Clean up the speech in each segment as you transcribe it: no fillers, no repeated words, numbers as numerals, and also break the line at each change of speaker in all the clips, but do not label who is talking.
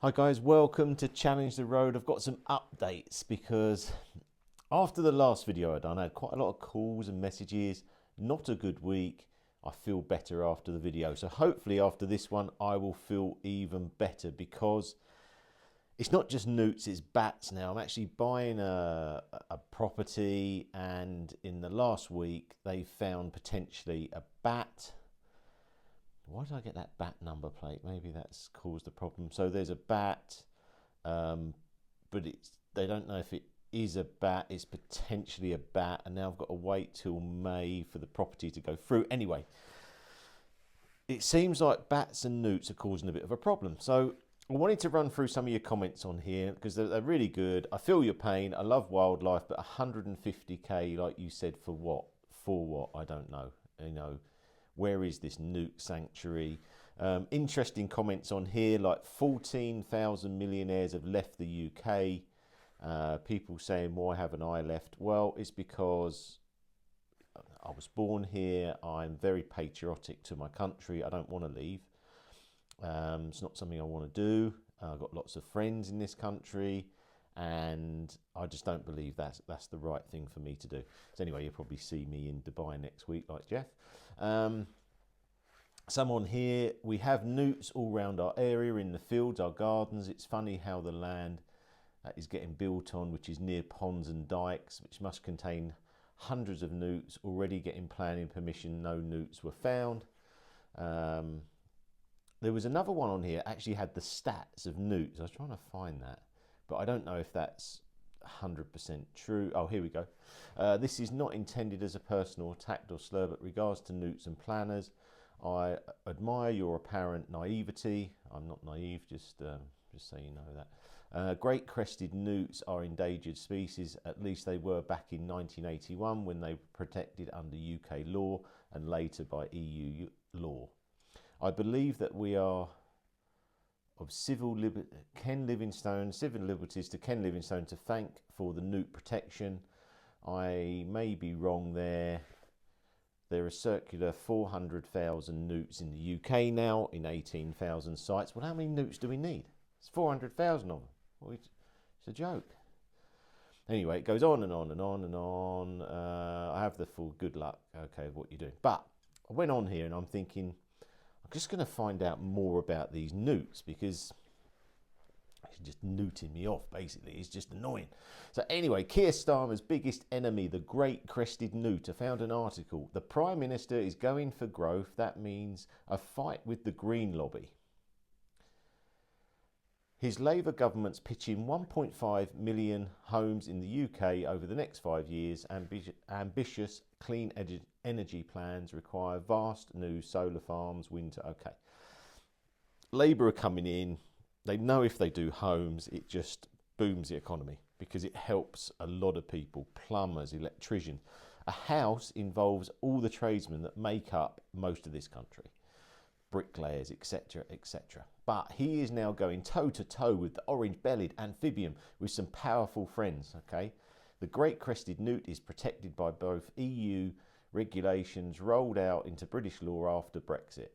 Hi guys, welcome to Challenge the Road. I've got some updates because after the last video I done, I had quite a lot of calls and messages. Not a good week. I feel better after the video. So hopefully after this one, I will feel even better because it's not just newts, it's bats now. I'm actually buying a property, and in the last week, they found potentially a bat. Why did I get that bat number plate? Maybe that's caused the problem. So there's a bat, but they don't know if it is a bat. It's potentially a bat, and now I've got to wait till May for the property to go through. Anyway, it seems like bats and newts are causing a bit of a problem. So I wanted to run through some of your comments on here because they're really good. I feel your pain. I love wildlife, but 150k, like you said, for what? For what? I don't know. Where is this newt sanctuary? Interesting comments on here, like 14,000 millionaires have left the UK. People saying, why haven't I left? Well, it's because I was born here. I'm very patriotic to my country. I don't want to leave. It's not something I want to do. I've got lots of friends in this country, and I just don't believe that's the right thing for me to do. So anyway, you'll probably see me in Dubai next week, like Jeff. Some on here, we have newts all around our area, in the fields, our gardens. It's funny how the land that is getting built on, which is near ponds and dikes, which must contain hundreds of newts, already getting planning permission. No newts were found. There was another one on here, actually had the stats of newts. I was trying to find that, but I don't know if that's 100% true. Oh, here we go. This is not intended as a personal attack or slur, but regards to newts and planners. I admire your apparent naivety. I'm not naive, just so you know that. Great crested newts are endangered species. At least they were back in 1981 when they were protected under UK law and later by EU law. I believe that we are of civil liberties to Ken Livingstone to thank for the newt protection. I may be wrong there. There are circular 400,000 newts in the UK now in 18,000 sites. Well, how many newts do we need? It's 400,000 of them. Well, it's a joke. Anyway, it goes on and on and on and on. I have the full good luck, okay, of what you're doing. But I went on here and I'm thinking, I'm just going to find out more about these newts because it's just newting me off, basically. It's just annoying. So anyway, Keir Starmer's biggest enemy, the great crested newt. I found an article. The Prime Minister is going for growth. That means a fight with the Green lobby. His Labour government's pitching 1.5 million homes in the UK over the next 5 years. Ambitious clean energy plans require vast new solar farms, wind. Okay. Labour are coming in. They know if they do homes, it just booms the economy because it helps a lot of people, plumbers, electricians. A house involves all the tradesmen that make up most of this country, bricklayers, etc., etc. But he is now going toe-to-toe with the orange-bellied amphibian with some powerful friends, okay? The great crested newt is protected by both EU regulations rolled out into British law after Brexit.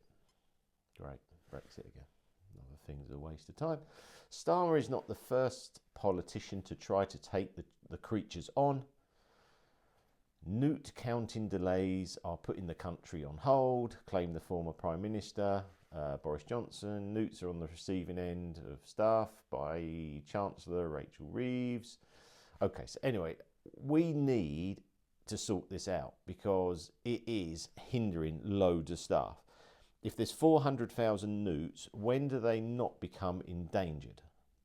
Great, Brexit again. Another thing's a waste of time. Starmer is not the first politician to try to take the creatures on. Newt counting delays are putting the country on hold, claimed the former Prime Minister, Boris Johnson. Newts are on the receiving end of stuff by Chancellor Rachel Reeves. Okay, so anyway, we need to sort this out because it is hindering loads of stuff. If there's 400,000 newts, when do they not become endangered?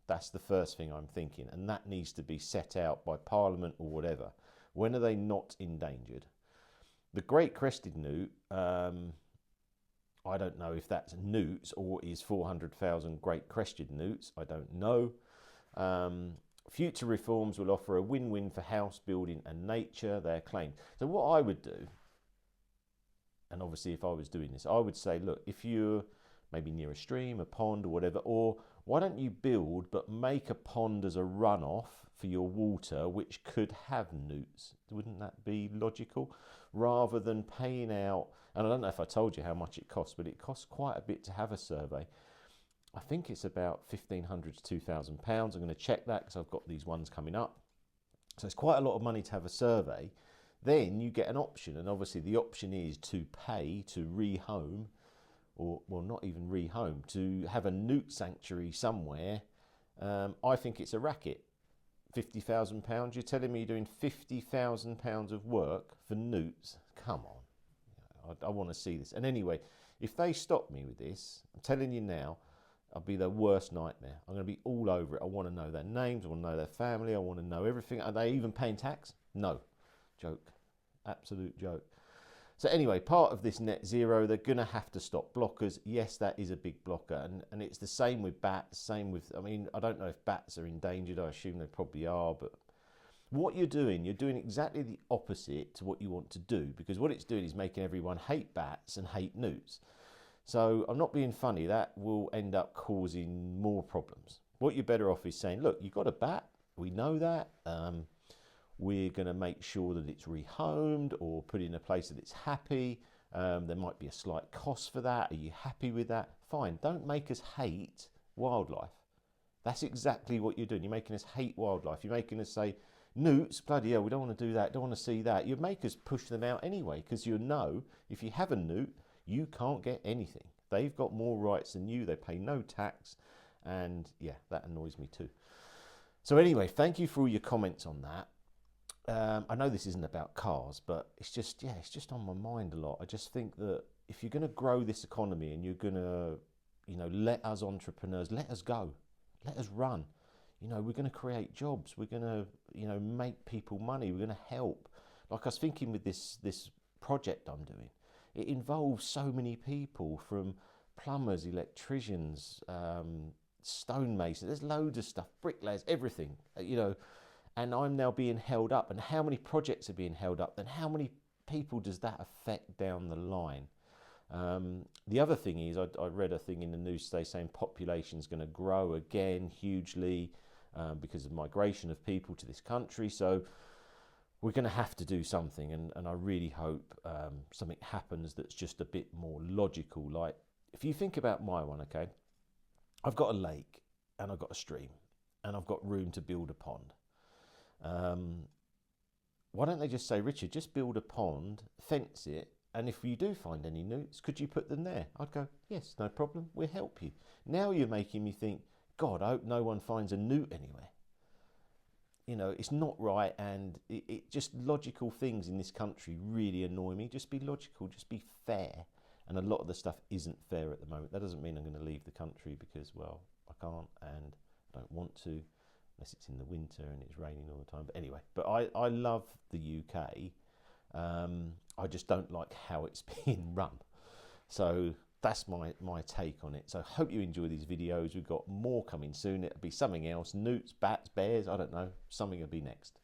That's the first thing I'm thinking, and that needs to be set out by Parliament or whatever. When are they not endangered? The great crested newt, I don't know if that's newts or is 400,000 great crested newts. I don't know. Future reforms will offer a win-win for house building and nature, their claim. So what I would do, and obviously if I was doing this, I would say, look, if you're maybe near a stream, a pond or whatever, or why don't you build but make a pond as a runoff for your water which could have newts? Wouldn't that be logical? Rather than paying out, and I don't know if I told you how much it costs, but it costs quite a bit to have a survey. I think it's about £1,500 to £2,000. I'm going to check that because I've got these ones coming up. So it's quite a lot of money to have a survey. Then you get an option, and obviously the option is to pay to rehome, or well, not even rehome, to have a newt sanctuary somewhere. I think it's a racket. £50,000. You're telling me you're doing £50,000 of work for newts? Come on, I want to see this. And anyway, if they stop me with this, I'm telling you now, I'll be the worst nightmare. I'm going to be all over it. I want to know their names. I want to know their family. I want to know everything. Are they even paying tax? No. Joke. Absolute joke. So anyway, part of this net zero, they're going to have to stop blockers. Yes, that is a big blocker. And it's the same with bats, same with, I mean, I don't know if bats are endangered. I assume they probably are. But what you're doing exactly the opposite to what you want to do, because what it's doing is making everyone hate bats and hate newts. So I'm not being funny, that will end up causing more problems. What you're better off is saying, look, you've got a bat, we know that, we're going to make sure that it's rehomed or put in a place that it's happy. There might be a slight cost for that. Are you happy with that? Fine, don't make us hate wildlife. That's exactly what you're doing. You're making us hate wildlife. You're making us say, newts, bloody hell, we don't want to do that, don't want to see that. You make us push them out anyway, because you know if you have a newt, you can't get anything. They've got more rights than you. They pay no tax. And yeah, that annoys me too. So anyway, thank you for all your comments on that. I know this isn't about cars, but it's just on my mind a lot. I just think that if you're going to grow this economy and you're going to, let us entrepreneurs, let us go, let us run. We're going to create jobs. We're going to, make people money. We're going to help. Like I was thinking with this project I'm doing. It involves so many people, from plumbers, electricians, stonemasons, there's loads of stuff, bricklayers, everything, and I'm now being held up. And how many projects are being held up? And how many people does that affect down the line? The other thing is, I read a thing in the news today saying population's going to grow again hugely because of migration of people to this country. So we're going to have to do something, and I really hope something happens that's just a bit more logical. Like, if you think about my one, okay, I've got a lake, and I've got a stream, and I've got room to build a pond. Why don't they just say, Richard, just build a pond, fence it, and if you do find any newts, could you put them there? I'd go, yes, no problem, we'll help you. Now you're making me think, God, I hope no one finds a newt anywhere. It's not right, and it just logical things in this country really annoy me. Just be logical, just be fair. And a lot of the stuff isn't fair at the moment. That doesn't mean I'm going to leave the country because, well, I can't and I don't want to, unless it's in the winter and it's raining all the time. But anyway, I love the UK. I just don't like how it's being run. So that's my take on it. So I hope you enjoy these videos. We've got more coming soon. It'll be something else. Newts, bats, bears, I don't know. Something will be next.